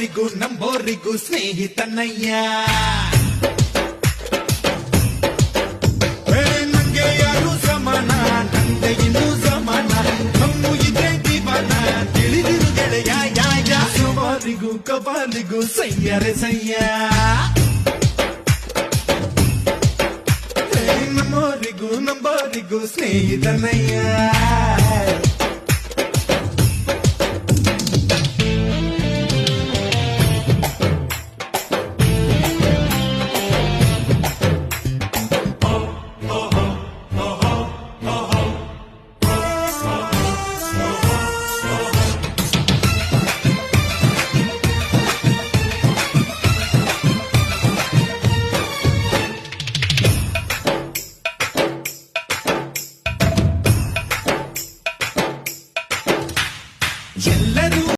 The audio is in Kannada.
ನಮ್ಮೋರಿಗೂ ನಂಬೋರಿಗೂ ಸ್ನೇಹಿತನಯ್ಯ ನಂಗೆ ಯಾರು ಸಮಾನ ನಂಗೆ ಇನ್ನೂ ಸಮಾನ ನಮ್ಮು ಇದೇ ಜೀವನ ತಿಳಿದಿರು ಗೆಳೆಯ ಯಾಯ ಸವಾರಿಗೂ ಕಪಾಲಿಗೂ ಸಯ್ಯರೆ ಸಯ್ಯ ನಮ್ಮೋರಿಗೂ ನಂಬೋರಿಗೂ ಸ್ನೇಹಿತನಯ್ಯ